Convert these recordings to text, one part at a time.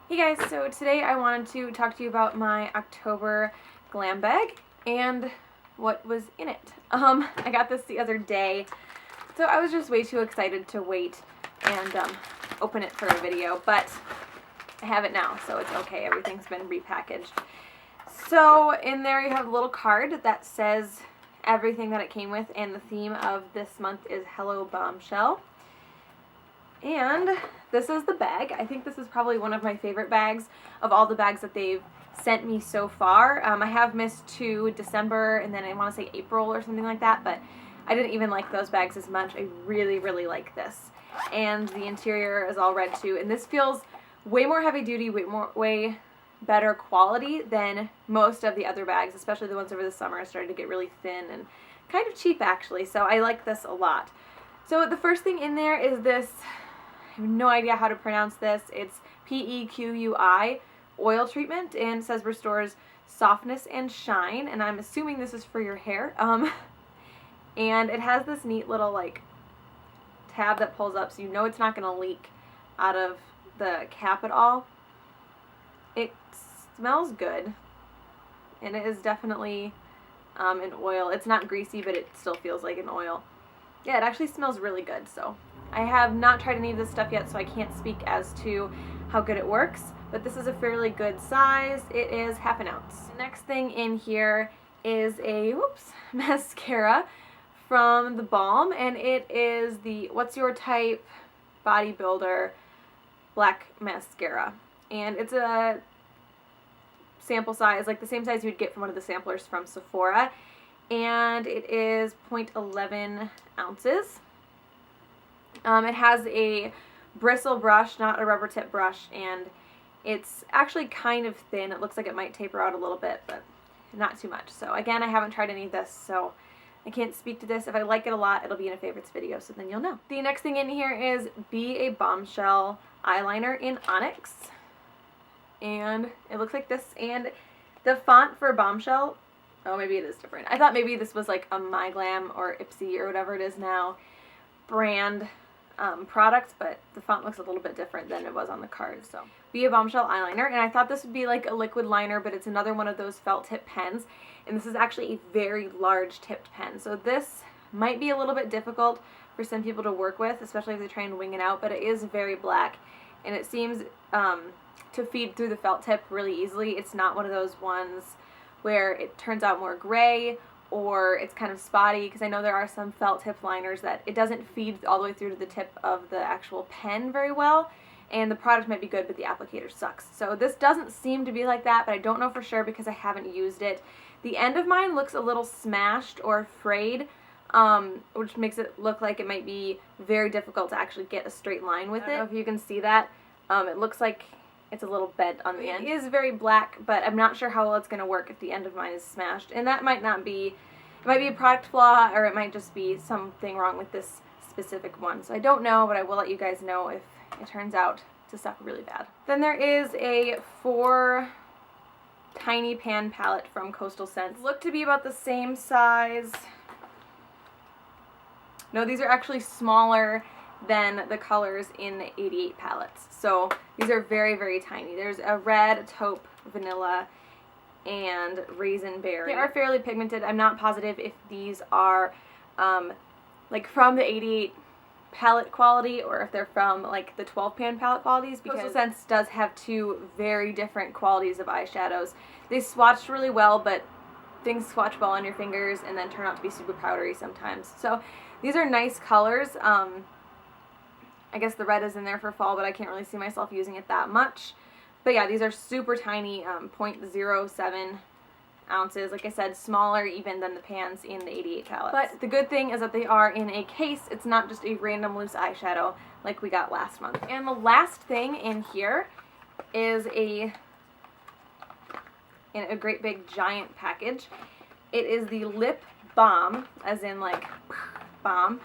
Hey guys, so today I wanted to talk to you about my October Glam Bag and what was in it. I got this the other day, so I was just way too excited to wait and open it for a video, but I have it now, so it's okay. Everything's been repackaged. So in there you have a little card that says everything that it came with, and the theme of this month is Hello Bombshell. And this is the bag. I think this is probably one of my favorite bags of all the bags that they've sent me so far. I have missed 2 December and then I want to say April or something like that, but I didn't even like those bags as much. I really, really like this. And the interior is all red too. And this feels way more heavy duty, way better quality than most of the other bags, especially the ones over the summer. Started to get really thin and kind of cheap actually, so I like this a lot. So the first thing in there is this, I have no idea how to pronounce this. It's PEQUI oil treatment, and it says restores softness and shine, and I'm assuming this is for your hair. And it has this neat little like tab that pulls up so you know it's not going to leak out of the cap at all. It smells good, and it is definitely an oil. It's not greasy, but it still feels like an oil. Yeah, it actually smells really good. So I have not tried any of this stuff yet, so I can't speak as to how good it works, but this is a fairly good size. It is ½ ounce. The next thing in here is a mascara from the Balm, and it is the What's Your Type Bodybuilder Black Mascara, and it's a sample size, like the same size you would get from one of the samplers from Sephora, and it is 0.11 ounces. It has a bristle brush, not a rubber tip brush, and it's actually kind of thin. It looks like it might taper out a little bit, but not too much. So again, I haven't tried any of this, so I can't speak to this. If I like it a lot, it'll be in a favorites video, so then you'll know. The next thing in here is Be a Bombshell eyeliner in Onyx, and it looks like this, and the font for Bombshell, oh, maybe it is different. I thought maybe this was like a MyGlam or Ipsy or whatever it is now brand product, but the font looks a little bit different than it was on the card. So Be a Bombshell eyeliner, and I thought this would be like a liquid liner, but it's another one of those felt tip pens, and this is actually a very large tipped pen, so this might be a little bit difficult for some people to work with, especially if they try and wing it out, but it is very black, and it seems to feed through the felt tip really easily. It's not one of those ones where it turns out more gray or it's kind of spotty, because I know there are some felt tip liners that it doesn't feed all the way through to the tip of the actual pen very well, and the product might be good but the applicator sucks. So this doesn't seem to be like that, but I don't know for sure because I haven't used it. The end of mine looks a little smashed or frayed, which makes it look like it might be very difficult to actually get a straight line with it. I don't know if you can see that. It looks like it's a little bent on the end. It is very black, but I'm not sure how well it's going to work if the end of mine is smashed. And that might not be, it might be a product flaw, or it might just be something wrong with this specific one. So I don't know, but I will let you guys know if it turns out to suck really bad. Then there is a 4 tiny pan palette from Coastal Scents. Look to be about the same size. No, these are actually smaller than the colors in the 88 palettes. So these are very, very tiny. There's a red, taupe, vanilla, and raisin berry. They are fairly pigmented. I'm not positive if these are like from the 88 palette quality or if they're from like the 12 pan palette qualities, because Coastal Scents does have 2 very different qualities of eyeshadows. They swatched really well, but things swatch well on your fingers and then turn out to be super powdery sometimes. So these are nice colors. I guess the red is in there for fall, but I can't really see myself using it that much. But yeah, these are super tiny, 0.07 ounces. Like I said, smaller even than the pans in the 88 palette. But the good thing is that they are in a case. It's not just a random loose eyeshadow like we got last month. And the last thing in here is in a great big giant package. It is the Lip Balm, as in like balm.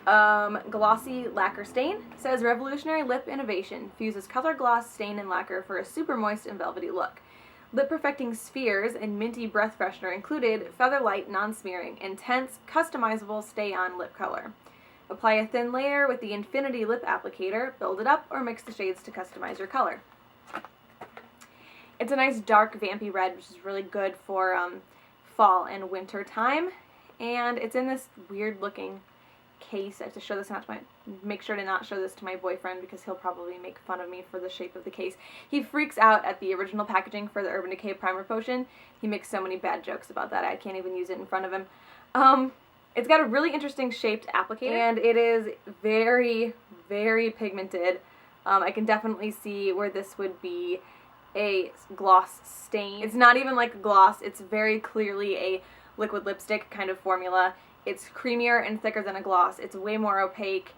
Glossy lacquer stain. It says revolutionary lip innovation fuses color, gloss, stain, and lacquer for a super moist and velvety look. Lip perfecting spheres and minty breath freshener included, feather light non-smearing, intense customizable stay on lip color. Apply a thin layer with the Infinity Lip Applicator, build it up, or mix the shades to customize your color. It's a nice dark vampy red, which is really good for fall and winter time. And it's in this weird looking case. I have to show this make sure to not show this to my boyfriend because he'll probably make fun of me for the shape of the case. He freaks out at the original packaging for the Urban Decay Primer Potion. He makes so many bad jokes about that. I can't even use it in front of him. It's got a really interesting shaped applicator, and it is very, very pigmented. I can definitely see where this would be a gloss stain. It's not even like a gloss. It's very clearly a liquid lipstick kind of formula. It's creamier and thicker than a gloss. It's way more opaque,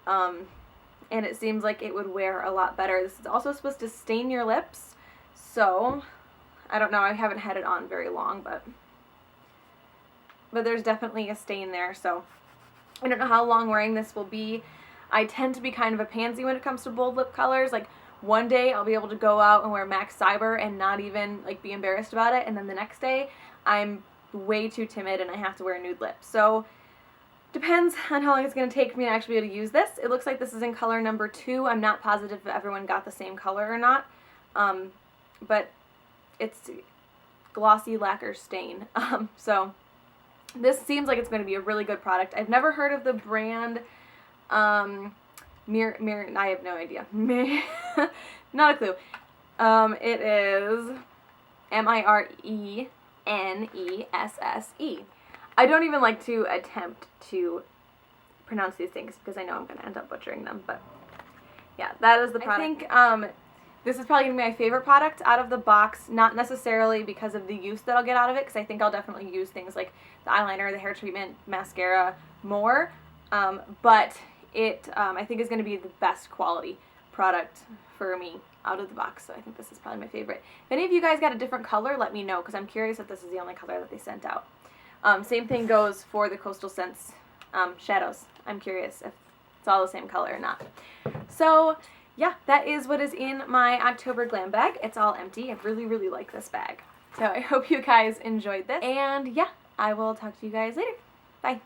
and it seems like it would wear a lot better. This is also supposed to stain your lips, so I don't know. I haven't had it on very long, but there's definitely a stain there, so I don't know how long wearing this will be. I tend to be kind of a pansy when it comes to bold lip colors. Like, one day I'll be able to go out and wear MAC Cyber and not even like be embarrassed about it, and then the next day I'm way too timid and I have to wear nude lips. So depends on how long it's going to take me to actually be able to use this. It looks like this is in color number 2. I'm not positive if everyone got the same color or not, but it's glossy lacquer stain. So this seems like it's going to be a really good product. I've never heard of the brand I have no idea. Not a clue. It is Mirenesse. I don't even like to attempt to pronounce these things because I know I'm going to end up butchering them, but yeah, that is the product. I think this is probably going to be my favorite product out of the box, not necessarily because of the use that I'll get out of it, because I think I'll definitely use things like the eyeliner, the hair treatment, mascara more, but it, I think, is going to be the best quality product for me out of the box, so I think this is probably my favorite. If any of you guys got a different color, let me know, because I'm curious if this is the only color that they sent out. Same thing goes for the Coastal Scents shadows. I'm curious if it's all the same color or not. So yeah, that is what is in my October Glam Bag. It's all empty. I really, really like this bag. So I hope you guys enjoyed this, and yeah, I will talk to you guys later. Bye.